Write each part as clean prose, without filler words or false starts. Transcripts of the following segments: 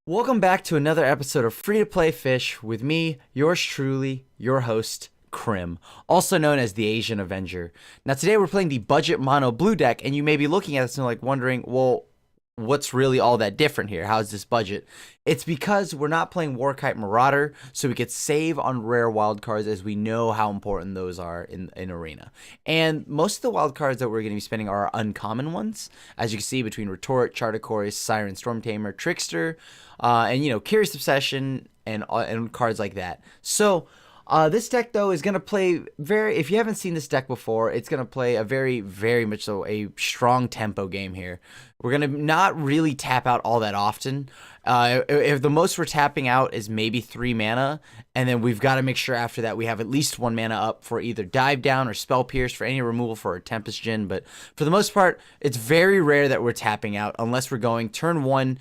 Welcome back to another episode of Free to Play Fish with me, yours truly, your host, Krim, also known as the Asian Avenger. Now today we're playing the budget mono blue deck, and you may be looking at this and like wondering, well, what's really all that different here? How is this budget? It's because we're not playing Warkite Marauder, so we could save on rare wildcards as we know how important those are in Arena. And most of the wildcards that we're going to be spending are uncommon ones, as you can see between Retort, Charticoris, Siren Stormtamer, Trickster, and Curious Obsession and cards like that. So this deck, though, is going to play if you haven't seen this deck before, it's going to play a very, very much so a strong tempo game here. We're going to not really tap out all that often. If the most we're tapping out is maybe 3 mana, and then we've got to make sure after that we have at least 1 mana up for either Dive Down or Spell Pierce for any removal for a Tempest Djinn. But for the most part, it's very rare that we're tapping out unless we're going turn 1,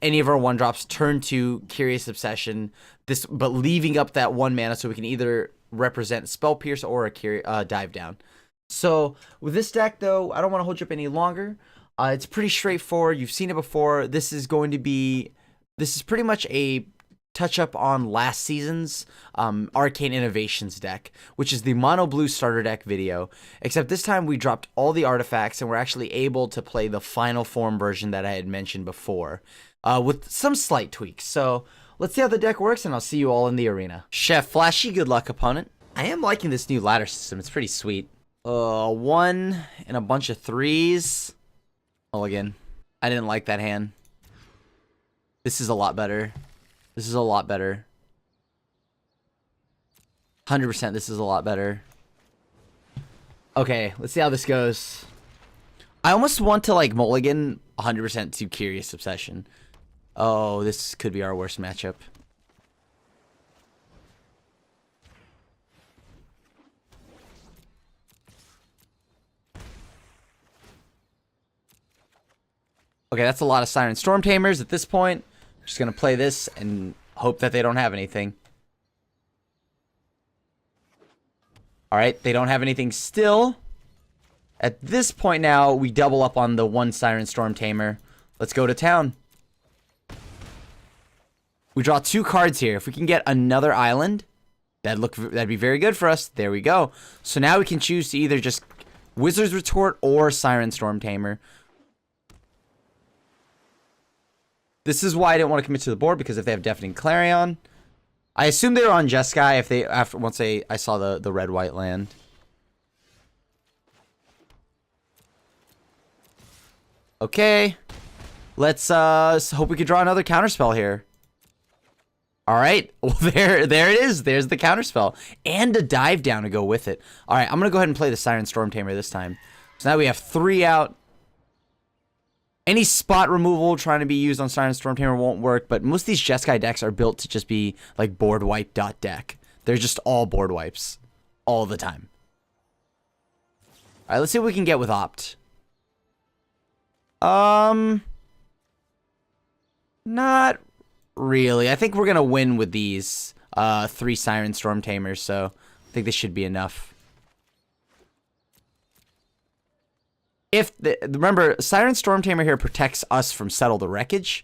any of our 1-drops, turn 2, Curious Obsession, but leaving up that 1 mana so we can either represent Spell Pierce or a Dive Down. So with this deck, though, I don't want to hold you up any longer. It's pretty straightforward. You've seen it before. This is pretty much a touch-up on last season's Arcane Innovations deck, which is the mono blue starter deck video, except this time we dropped all the artifacts and we're actually able to play the final form version that I had mentioned before, with some slight tweaks. So let's see how the deck works, and I'll see you all in the arena. Chef Flashy, good luck, opponent. I am liking this new ladder system. It's pretty sweet. 1 and a bunch of 3s. Mulligan. I didn't like that hand. This is a lot better. This is a lot better. 100% this is a lot better. Okay, let's see how this goes. I almost want to like mulligan 100% to Curious Obsession. Oh, this could be our worst matchup. Okay, that's a lot of Siren Stormtamers at this point. Just going to play this and hope that they don't have anything. Alright, they don't have anything still. At this point now, we double up on the 1 Siren Stormtamer. Let's go to town. We draw 2 cards here. If we can get another island, that'd be very good for us. There we go. So now we can choose to either just Wizard's Retort or Siren Stormtamer. This is why I didn't want to commit to the board, because if they have Deafening Clarion, I assume they were on Jeskai once I saw the red-white land. Okay, let's hope we can draw another counterspell here. All right, well there it is. There's the counterspell and a Dive Down to go with it. All right, I'm gonna go ahead and play the Siren Stormtamer this time. So now we have 3 out. Any spot removal trying to be used on Siren Stormtamer won't work, but most of these Jeskai decks are built to just be like board wipe deck. They're just all board wipes all the time. All right, let's see what we can get with Opt. Not really. I think we're gonna win with these 3 Siren Stormtamers, so I think this should be enough. Remember, Siren Stormtamer here protects us from Settle the Wreckage.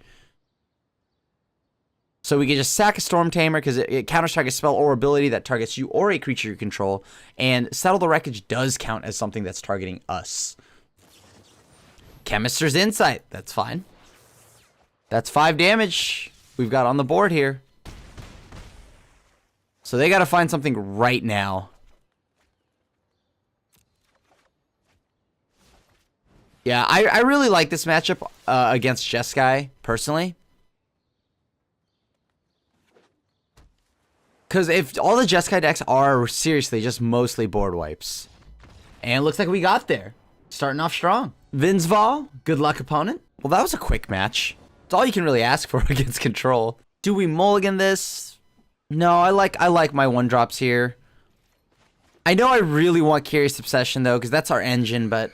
So we can just sack a Stormtamer because it counters target spell or ability that targets you or a creature you control. And Settle the Wreckage does count as something that's targeting us. Chemist's Insight. That's fine. That's 5 damage we've got on the board here. So they got to find something right now. Yeah, I really like this matchup against Jeskai, personally. Because if all the Jeskai decks are seriously just mostly board wipes. And it looks like we got there. Starting off strong. Vinsval, good luck, opponent. Well, that was a quick match. It's all you can really ask for against control. Do we mulligan this? No, I like my 1-drops here. I know I really want Curious Obsession, though, because that's our engine, but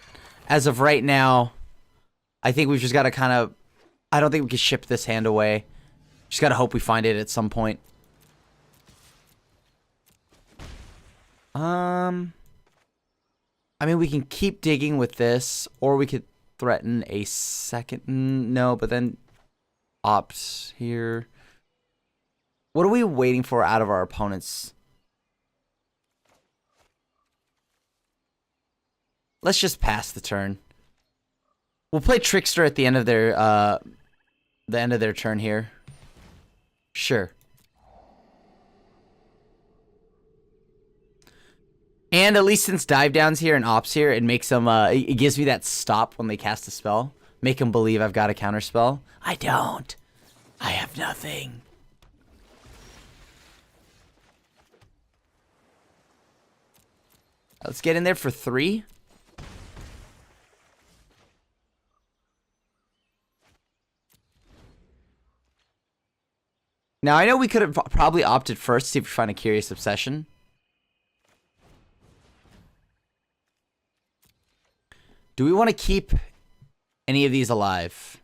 as of right now, I think we've just got to kind of... I don't think we can ship this hand away. Just got to hope we find it at some point. I mean, we can keep digging with this, or we could threaten a second... No, but then... opt here. What are we waiting for out of our opponents? Let's just pass the turn. We'll play Trickster at the end of their turn here. Sure. And at least since dive down's here and ops here, it makes them it gives me that stop when they cast a spell. Make them believe I've got a counterspell. I don't. I have nothing. Let's get in there for 3. Now, I know we could have probably opted first to see if we find a Curious Obsession. Do we want to keep any of these alive?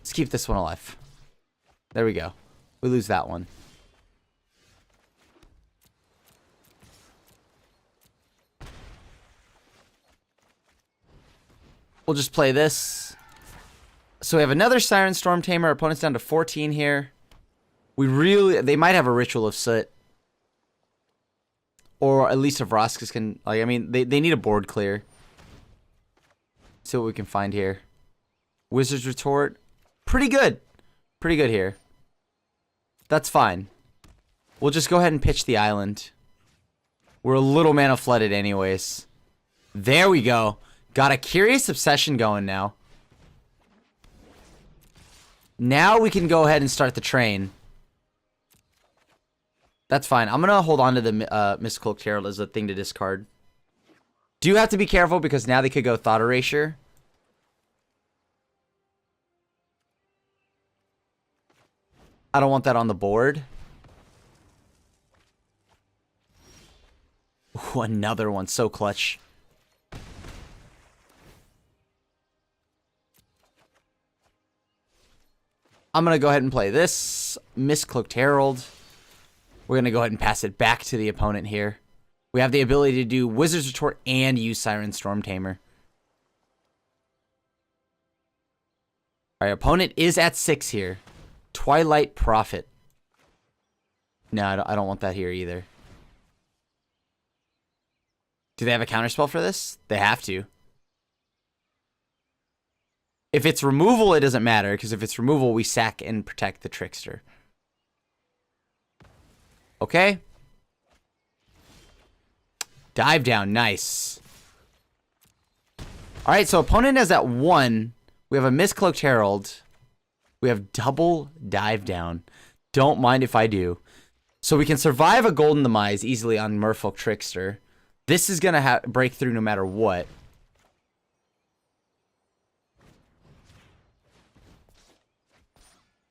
Let's keep this one alive. There we go. We lose that one. We'll just play this. So we have another Siren Storm Tamer. Our opponent's down to 14 here. They might have a Ritual of Soot. Or at least if Roscus can, like, I mean, they need a board clear. See what we can find here. Wizard's Retort. Pretty good. Pretty good here. That's fine. We'll just go ahead and pitch the island. We're a little mana flooded anyways. There we go. Got a Curious Obsession going now. Now we can go ahead and start the train. That's fine. I'm going to hold on to the Mistcloaked Herald as a thing to discard. Do have to be careful because now they could go Thought Erasure. I don't want that on the board. Ooh, another one. So clutch. I'm going to go ahead and play this. Mistcloaked Herald. We're going to go ahead and pass it back to the opponent here. We have the ability to do Wizard's Retort and use Siren Storm Tamer. Our opponent is at 6 here. Twilight Prophet. No, I don't want that here either. Do they have a counterspell for this? They have to. If it's removal, it doesn't matter, because if it's removal, we sack and protect the Trickster. Okay. Dive down, nice. Alright, so opponent has at 1. We have a Mistcloaked Herald. We have double dive down. Don't mind if I do. So we can survive a Golden Demise easily on Merfolk Trickster. This is going to break through no matter what.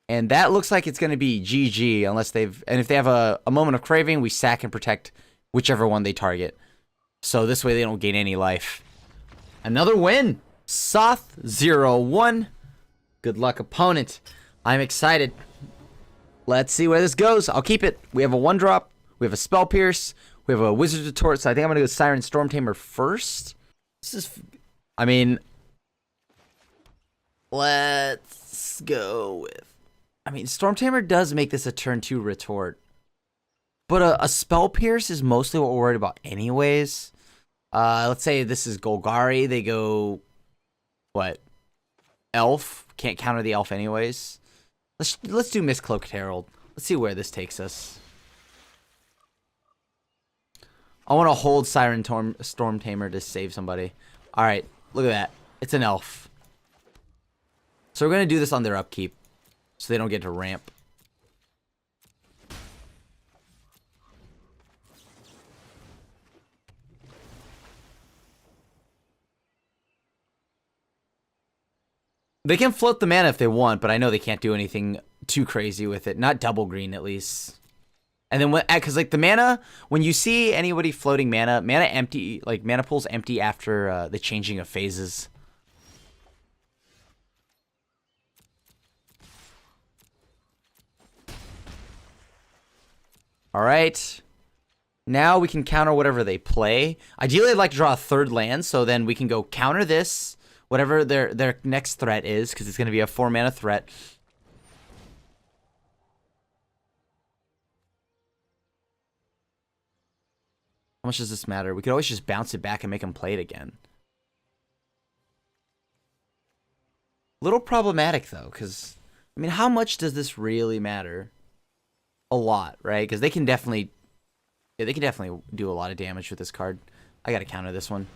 And that looks like it's going to be GG unless they've... And if they have a Moment of Craving, we sack and protect whichever one they target. So this way they don't gain any life. Another win! Soth 0-1. Good luck, opponent. I'm excited. Let's see where this goes. I'll keep it. We have a 1-drop. We have a Spell Pierce. We have a Wizard's Retort. So I think I'm going to go Siren Storm Tamer first. This is... I mean... Let's go with... I mean, Storm Tamer does make this a turn 2 retort. But a Spell Pierce is mostly what we're worried about anyways. Let's say this is Golgari. They go... What? Elf. Can't counter the elf anyways. Let's do Mistcloaked Herald. Let's see where this takes us. I want to hold Siren Storm Tamer to save somebody. Alright, look at that. It's an elf. So we're going to do this on their upkeep. So they don't get to ramp. They can float the mana if they want, but I know they can't do anything too crazy with it. Not double green, at least. And then, because like the mana, when you see anybody floating mana empty, like mana pool's empty after the changing of phases. All right. Now we can counter whatever they play. Ideally, I'd like to draw a third land, so then we can go counter this, whatever their next threat is, because it's going to be a 4-mana threat. How much does this matter? We could always just bounce it back and make them play it again. Little problematic, though, because, I mean, how much does this really matter? A lot, right? Because they can definitely... Yeah, they can definitely do a lot of damage with this card. I gotta counter this one.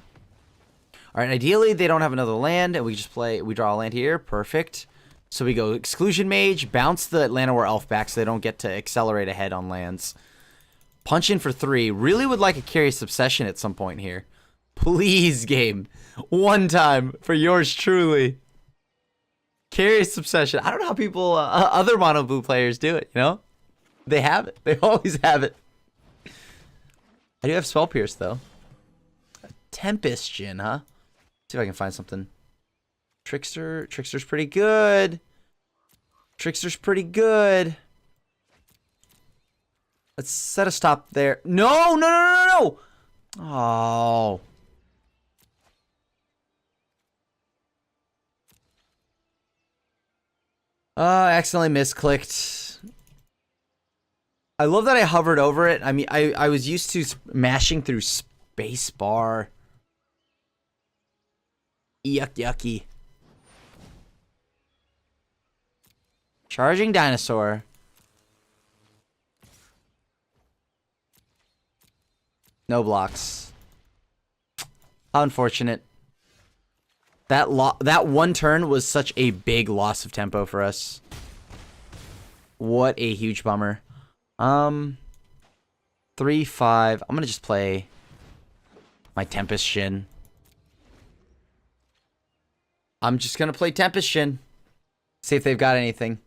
Alright, ideally, they don't have another land, and we just play... We draw a land here. Perfect. So we go Exclusion Mage, bounce the Llanowar Elf back so they don't get to accelerate ahead on lands. Punch in for 3. Really would like a Curious Obsession at some point here. Please, game. One time for yours truly. Curious Obsession. I don't know how people, other mono blue players do it, you know? They have it. They always have it. I do have Spell Pierce, though. A Tempest Djinn, huh? See if I can find something. Trickster. Trickster's pretty good. Trickster's pretty good. Let's set a stop there. No, no, no, no, no! Oh. Accidentally misclicked. I love that I hovered over it. I mean, I was used to mashing through spacebar. Yuck, yucky. Charging Dinosaur. No blocks. How unfortunate. That one turn was such a big loss of tempo for us. What a huge bummer. 3-5. I'm gonna just play my Tempest Djinn. I'm just gonna play Tempest Djinn. See if they've got anything.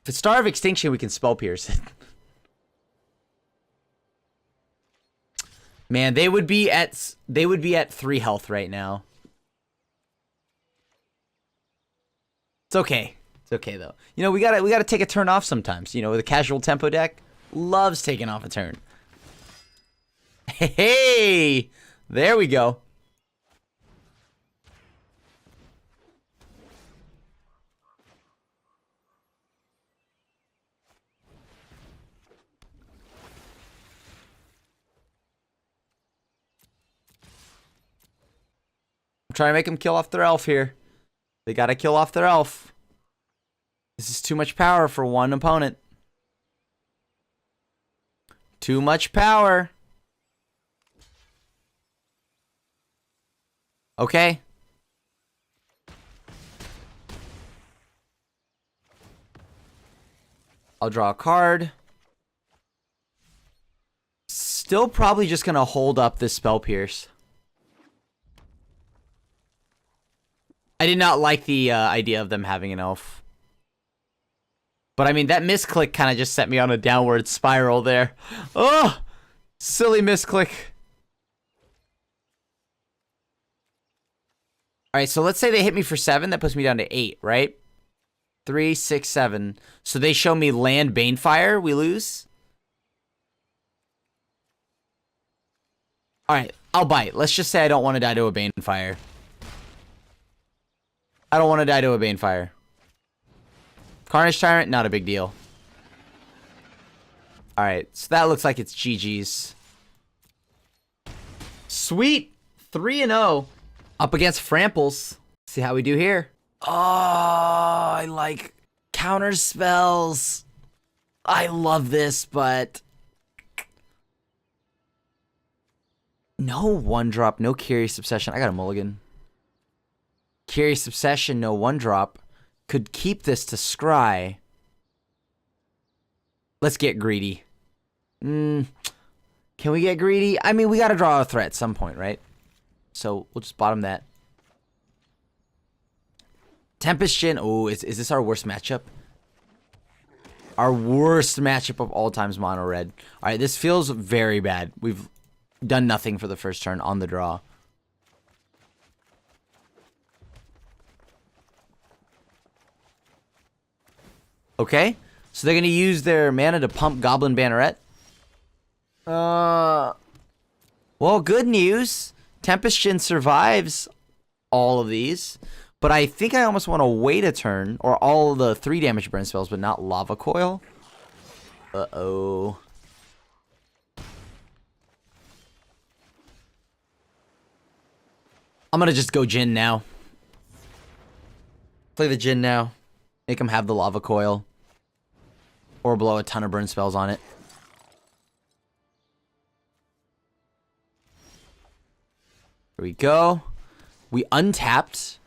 If it's Star of Extinction, we can Spell Pierce it. Man, they would be at 3 health right now. It's okay. It's okay though. You know, we gotta take a turn off sometimes. You know, with a casual tempo deck, loves taking off a turn. Hey, there we go. I'm trying to make them kill off their elf here. They gotta kill off their elf. This is too much power for one opponent. Too much power. Okay. I'll draw a card. Still probably just gonna hold up this Spell Pierce. I did not like the idea of them having an elf. But I mean, that misclick kind of just set me on a downward spiral there. Oh! Silly misclick. Alright, so let's say they hit me for 7. That puts me down to 8, right? 3, 6, 7. So they show me land Banefire. We lose. Alright, I'll bite. Let's just say I don't want to die to a Banefire. I don't want to die to a Banefire. Carnage Tyrant, not a big deal. Alright, so that looks like it's GG's. Sweet! 3-0. Up against Framples. See how we do here. Oh, I like counterspells. I love this, but... No 1-drop, no Curious Obsession. I got a mulligan. Curious Obsession, no 1-drop. Could keep this to scry. Let's get greedy. Can we get greedy? I mean, we gotta draw a threat at some point, right? So, we'll just bottom that. Tempest Djinn. Oh, is this our worst matchup? Our worst matchup of all times mono red. Alright, this feels very bad. We've done nothing for the first turn on the draw. Okay. So they're going to use their mana to pump Goblin Banneret. Well, good news. Tempest Shin survives all of these. But I think I almost want to wait a turn. Or all of the 3 damage burn spells, but not Lava Coil. Uh-oh. I'm going to just go Jhin now. Play the Jhin now. Make him have the Lava Coil. Or blow a ton of burn spells on it. Here we go. We untapped.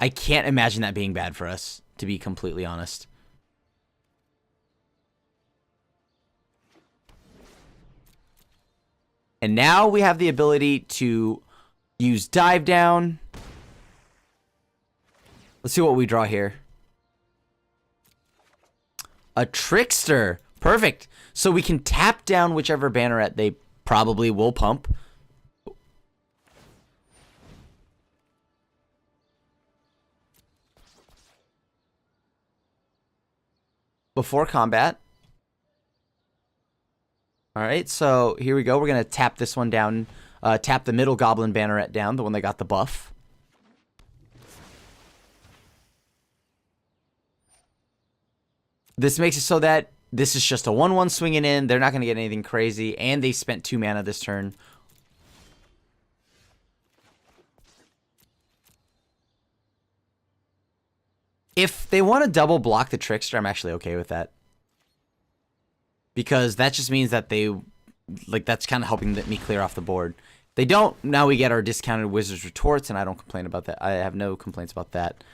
I can't imagine that being bad for us, to be completely honest. And now we have the ability to use Dive Down. Let's see what we draw here. A Trickster. Perfect. So we can tap down whichever Banneret they probably will pump. Before combat. Alright, so here we go. We're going to tap this one down. Tap the middle Goblin Banneret down, the one that got the buff. This makes it so that this is just a 1/1 swinging in. They're not going to get anything crazy. And they spent 2 mana this turn. If they want to double block the Trickster, I'm actually okay with that. Because that just means that they... Like, that's kind of helping me clear off the board. If they don't, now we get our discounted Wizard's Retorts, and I don't complain about that. I have no complaints about that.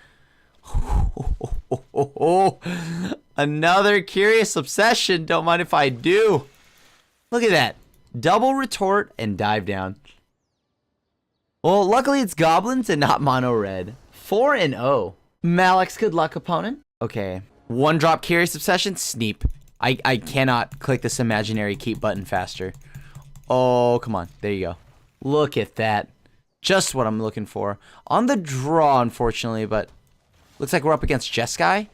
Another Curious Obsession. Don't mind if I do. Look at that. Double Retort and Dive Down. Well, luckily it's Goblins and not Mono Red. 4-0. Malek's good luck, opponent. Okay. 1-drop Curious Obsession. Sneep. I cannot click this imaginary keep button faster. Oh, come on. There you go. Look at that. Just what I'm looking for. On the draw, unfortunately, but looks like we're up against Jeskai.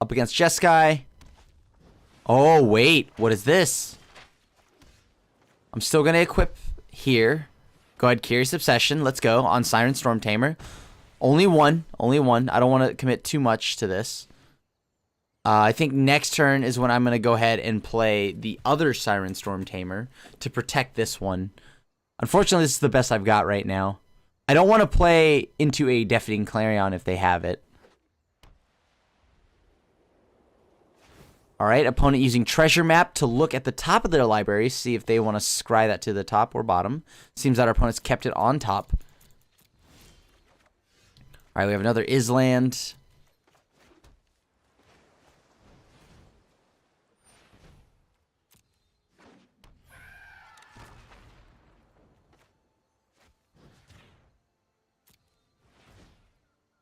Up against Jeskai. Oh, wait. What is this? I'm still going to equip here. Go ahead, Curious Obsession. Let's go on Siren Storm Tamer. Only one. Only one. I don't want to commit too much to this. I think next turn is when I'm going to go ahead and play the other Siren Storm Tamer to protect this one. Unfortunately, this is the best I've got right now. I don't want to play into a Deafening Clarion if they have it. Alright, opponent using Treasure Map to look at the top of their library, see if they want to scry that to the top or bottom. Seems that our opponent's kept it on top. Alright, we have another Island.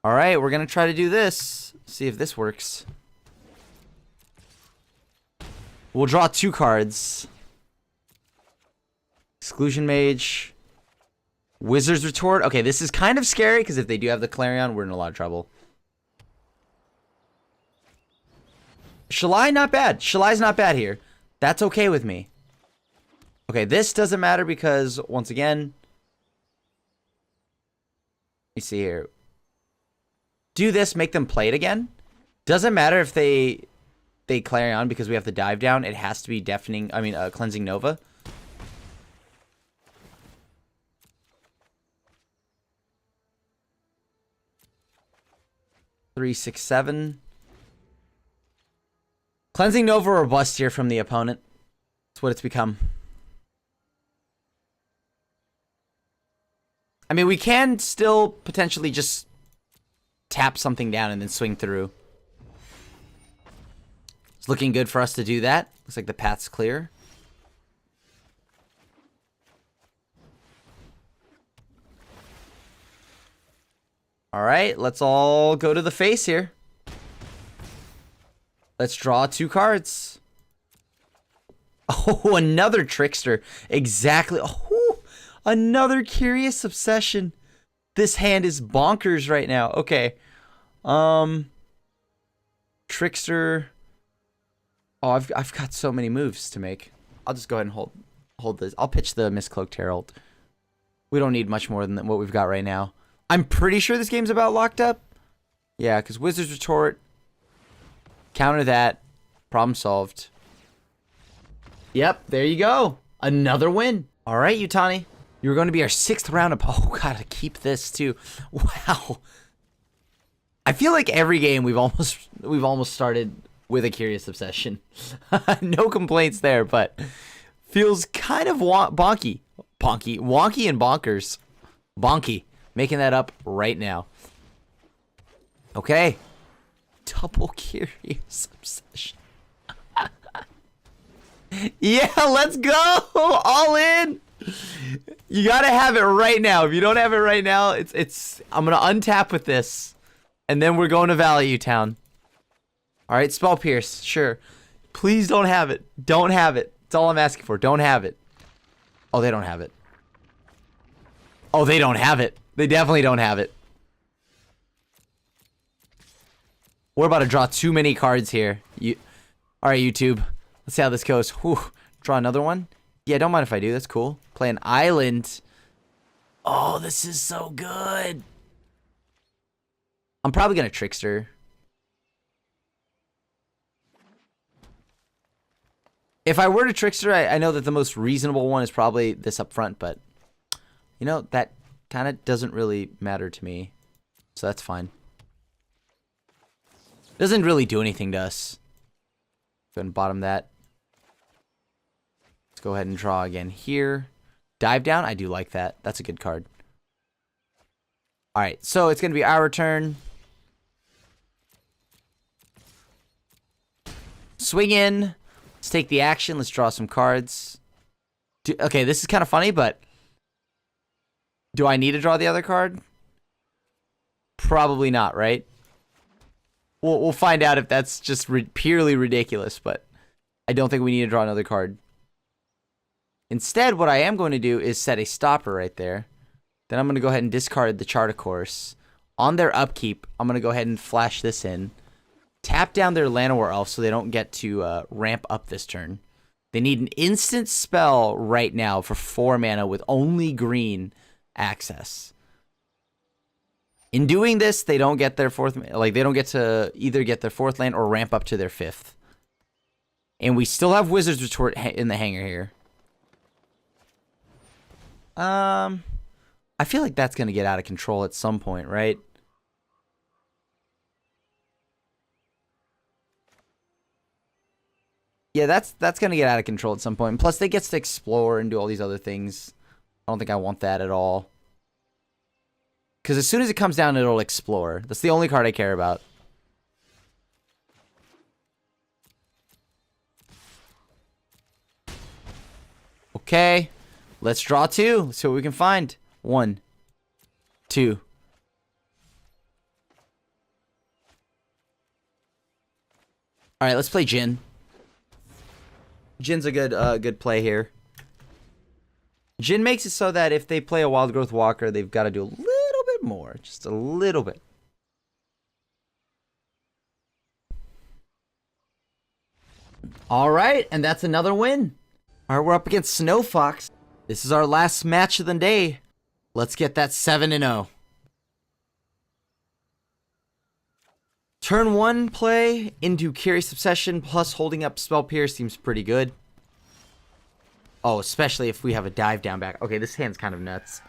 Alright, we're going to try to do this. See if this works. We'll draw 2 cards. Exclusion Mage. Wizard's Retort. Okay, this is kind of scary because if they do have the Clarion, we're in a lot of trouble. Shalai, not bad. Shalai's not bad here. That's okay with me. Okay, this doesn't matter because, once again... Let me see here. Do this, make them play it again. Doesn't matter if they Clarion because we have the Dive Down. It has to be Cleansing Nova. Three, 6, 7. Cleansing Nova or bust here from the opponent. That's what it's become. I mean, we can still potentially just tap something down and then swing through. It's looking good for us to do that. Looks like the path's clear. Alright, let's all go to the face here. Let's draw 2 cards. Oh, another Trickster. Exactly. Oh, another Curious Obsession. This hand is bonkers right now. Okay. Trickster. Oh, I've got so many moves to make. I'll just go ahead and hold this. I'll pitch the Miscloaked Herald. We don't need much more than what we've got right now. I'm pretty sure this game's about locked up. Yeah, because Wizard's Retort. Counter that. Problem solved. Yep, there you go. Another win. All right, Utani. You're going to be our 6th round of... Oh, gotta keep this too. Wow. I feel like every game we've almost started with a Curious Obsession. No complaints there, but feels kind of wonky and bonkers. Bonky. Making that up right now. Okay. Double Curious Obsession. Yeah, let's go. All in. You gotta have it right now. If you don't have it right now, I'm gonna untap with this. And then we're going to Value Town. Alright, Spell Pierce, sure. Please don't have it. Don't have it. That's all I'm asking for. Don't have it. Oh, they don't have it. Oh, they don't have it. They definitely don't have it. We're about to draw too many cards here. Alright, YouTube. Let's see how this goes. Whew. Draw another one? Yeah, don't mind if I do. That's cool. Play an island. Oh, this is so good. I'm probably going to Trickster. If I were to Trickster, I know that the most reasonable one is probably this up front, but, you know, that kind of doesn't really matter to me. So that's fine. Doesn't really do anything to us. Go ahead and bottom that. Let's go ahead and draw again here. Dive Down, I do like that. That's a good card. Alright, so it's going to be our turn. Swing in. Let's take the action. Let's draw some cards. Okay, this is kind of funny, but do I need to draw the other card? Probably not, right? We'll find out if that's just purely ridiculous, but I don't think we need to draw another card. Instead, what I am going to do is set a stopper right there. Then I'm going to go ahead and discard the Chart a Course. On their upkeep, I'm going to go ahead and flash this in. Tap down their Llanowar Elf so they don't get to ramp up this turn. They need an instant spell right now for 4 mana with only green access. In doing this, they don't get their 4th... Like, they don't get to either get their 4th land or ramp up to their 5th. And we still have Wizard's Retort in the hanger here. I feel like that's going to get out of control at some point, right? Yeah, that's going to get out of control at some point. And plus, they get to explore and do all these other things. I don't think I want that at all. Because as soon as it comes down, it'll explore. That's the only card I care about. Okay. Let's draw 2. Let's see what we can find. 1, 2. Alright, let's play Jin. Jin's a good play here. Jin makes it so that if they play a Wild Growth Walker, they've got to do a little bit more. Just a little bit. Alright, and that's another win. Alright, we're up against Snow Fox. This is our last match of the day. Let's get that 7-0. Turn 1 play into Curious Obsession plus holding up Spell Pierce seems pretty good. Oh, especially if we have a dive down back. Okay, this hand's kind of nuts.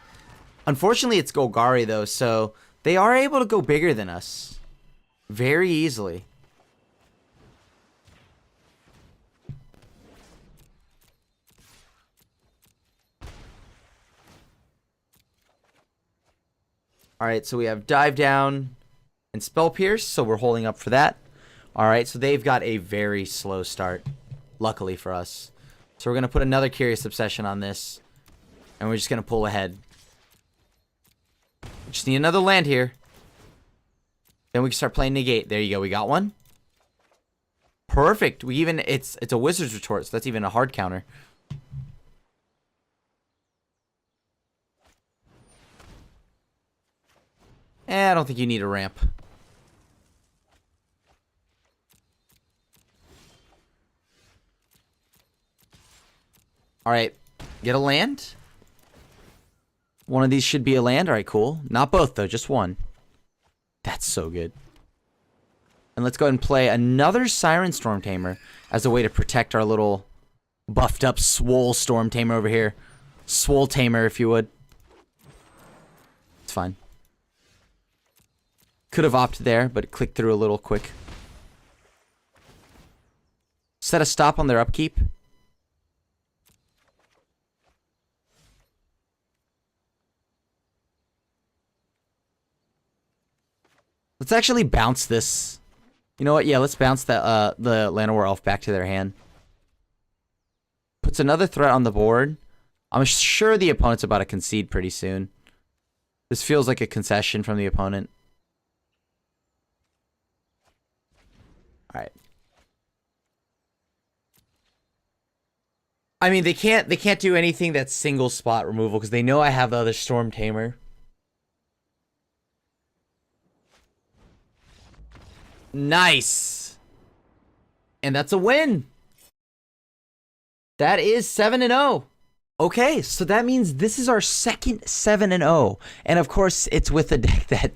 Unfortunately, it's Golgari, though, so they are able to go bigger than us very easily. Alright, so we have Dive Down and Spell Pierce, so we're holding up for that. Alright, so they've got a very slow start, luckily for us. So we're going to put another Curious Obsession on this, and we're just going to pull ahead. Just need another land here. Then we can start playing Negate. There you go, we got one. Perfect. It's a Wizard's Retort, so that's even a hard counter. I don't think you need a ramp. Alright, get a land. One of these should be a land. Alright, cool. Not both, though, just one. That's so good. And let's go ahead and play another Siren Storm Tamer as a way to protect our little buffed up Swole Storm Tamer over here. Swole Tamer, if you would. It's fine. Could have opted there, but it clicked through a little quick. Set a stop on their upkeep. Let's actually bounce this. You know what? Yeah, let's bounce that the Llanowar Elf back to their hand. Puts another threat on the board. I'm sure the opponent's about to concede pretty soon. This feels like a concession from the opponent. Alright. I mean, they can't do anything that's single spot removal because they know I have the other Storm Tamer. Nice. And that's a win. That is 7-0. Okay, so that means this is our second 7-0. And of course, it's with a deck that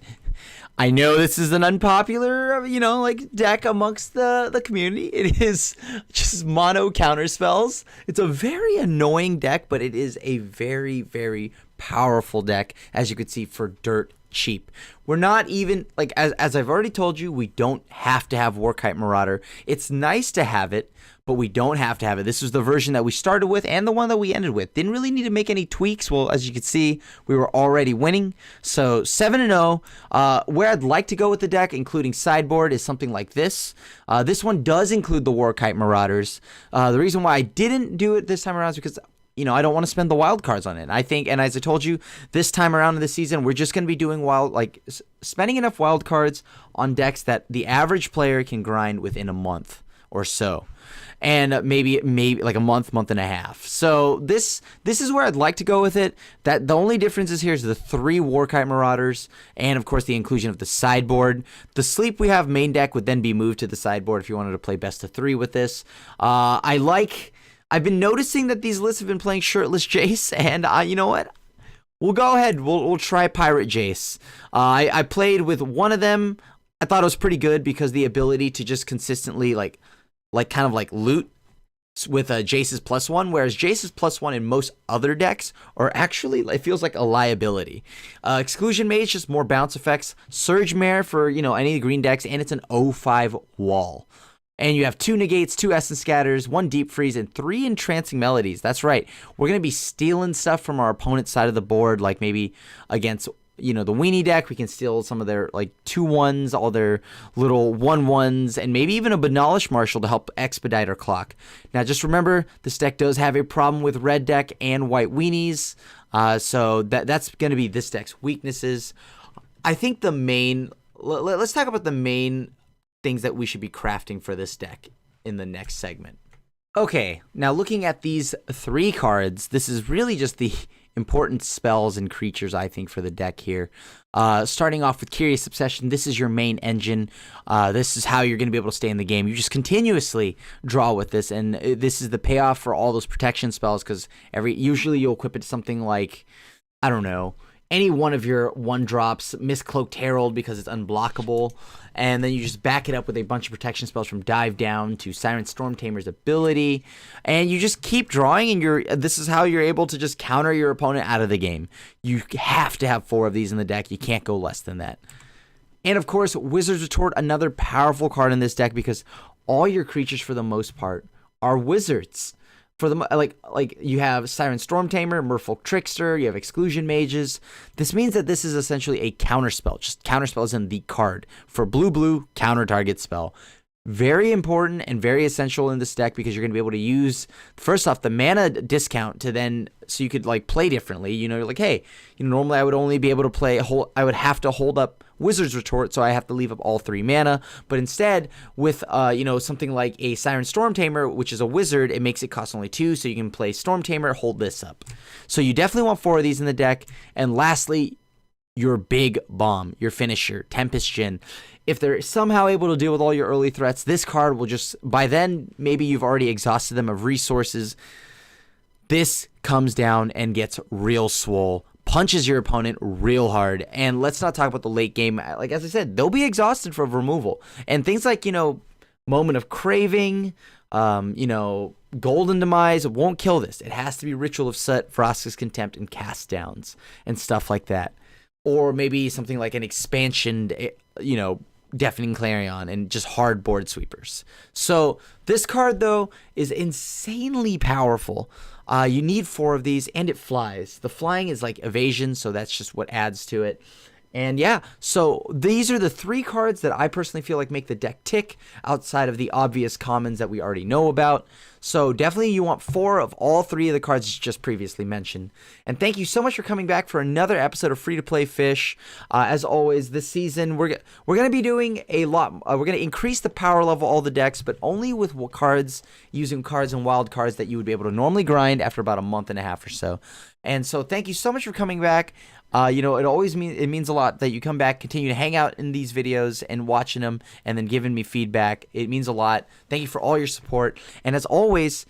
I know this is an unpopular, you know, like deck amongst the community. It is just mono counterspells. It's a very annoying deck, but it is a very, very powerful deck, as you can see, for dirt cheap. We're not even, like, as I've already told you, we don't have to have Archetype Marauder. It's nice to have it, but we don't have to have it. This was the version that we started with and the one that we ended with. Didn't really need to make any tweaks. Well, as you can see, we were already winning. So 7-0. Where I'd like to go with the deck, including sideboard, is something like this. This one does include the Archetype Marauders. The reason why I didn't do it this time around is because, you know, I don't want to spend the wild cards on it. I think, and as I told you, this time around in the season, we're just going to be doing spending enough wild cards on decks that the average player can grind within a month or so. And maybe like a month and a half. So this is where I'd like to go with it. That the only difference is here is the 3 Archetype Marauders and of course the inclusion of the sideboard. The Sleep We Have main deck would then be moved to the sideboard if you wanted to play best of 3 with this. I've been noticing that these lists have been playing Shirtless Jace, and you know what? We'll go ahead. We'll try Pirate Jace. I played with one of them. I thought it was pretty good because the ability to just consistently kind of loot with Jace's +1, whereas Jace's +1 in most other decks are actually, it feels like a liability. Exclusion Mage, just more bounce effects. Surge Mare for, you know, any of the green decks, and it's an 0-5 wall. And you have 2 negates, 2 essence scatters, 1 deep freeze, and 3 entrancing melodies. That's right. We're going to be stealing stuff from our opponent's side of the board, like maybe against, you know, the Weenie deck. We can steal some of their 2-1s, all their little 1-1s, and maybe even a Banalish Marshal to help expedite our clock. Now, just remember, this deck does have a problem with red deck and white Weenies, so that's going to be this deck's weaknesses. I think the main... Let's talk about the main things that we should be crafting for this deck in the next segment. Okay, now looking at these 3 cards, this is really just the important spells and creatures, I think, for the deck here. Starting off with Curious Obsession, this is your main engine. This is how you're going to be able to stay in the game. You just continuously draw with this, and this is the payoff for all those protection spells, because usually you'll equip it to something like, I don't know, any one of your 1-drops, Miscloaked Herald because it's unblockable, and then you just back it up with a bunch of protection spells from Dive Down to Siren Storm Tamer's ability, and you just keep drawing, and this is how you're able to just counter your opponent out of the game. You have to have 4 of these in the deck. You can't go less than that. And of course, Wizard's Retort, another powerful card in this deck because all your creatures, for the most part, are wizards. For the like you have Siren Storm Tamer, Merfolk Trickster, you have Exclusion Mages. This means that this is essentially a counterspell. Just counterspell is in the card for blue counter target spell. Very important and very essential in this deck because you're going to be able to use, first off, the mana discount to then, so you could play differently. You know, you're like, hey, you know, normally I would only be able to play I would have to hold up Wizard's Retort, so I have to leave up all 3 mana. But instead, with you know, something like a Siren Storm Tamer, which is a wizard, it makes it cost only 2, so you can play Storm Tamer, hold this up. So you definitely want 4 of these in the deck. And lastly, your big bomb, your finisher, Tempest Djinn. If they're somehow able to deal with all your early threats, this card will just, by then, maybe you've already exhausted them of resources. This comes down and gets real swole, punches your opponent real hard. And let's not talk about the late game. Like, as I said, they'll be exhausted from removal. And things like, Moment of Craving, Golden Demise won't kill this. It has to be Ritual of Soot, Vraska's Contempt, and Cast Downs and stuff like that. Or maybe something like an expansion, Deafening Clarion and just hard board sweepers. So this card, though, is insanely powerful. You need 4 of these, and it flies. The flying is like evasion, so that's just what adds to it. And yeah, so these are the 3 cards that I personally feel like make the deck tick outside of the obvious commons that we already know about. So definitely you want 4 of all 3 of the cards just previously mentioned. And thank you so much for coming back for another episode of Free to Play Fish. As always, this season we're going to be doing a lot. We're going to increase the power level of all the decks, but only with cards, using cards and wild cards that you would be able to normally grind after about a month and a half or so. And so thank you so much for coming back. It always means a lot that you come back, continue to hang out in these videos and watching them and then giving me feedback. It means a lot. Thank you for all your support. And as always,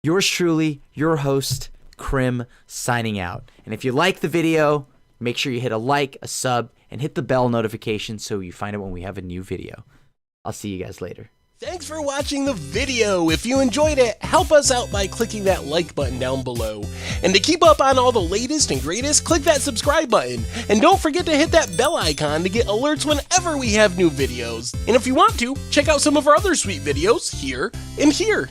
yours truly, your host, Crim, signing out. And if you like the video, make sure you hit a like, a sub, and hit the bell notification so you find out when we have a new video. I'll see you guys later. Thanks for watching the video. If you enjoyed it, help us out by clicking that like button down below. And to keep up on all the latest and greatest, click that subscribe button. And don't forget to hit that bell icon to get alerts whenever we have new videos. And if you want to, check out some of our other sweet videos here and here.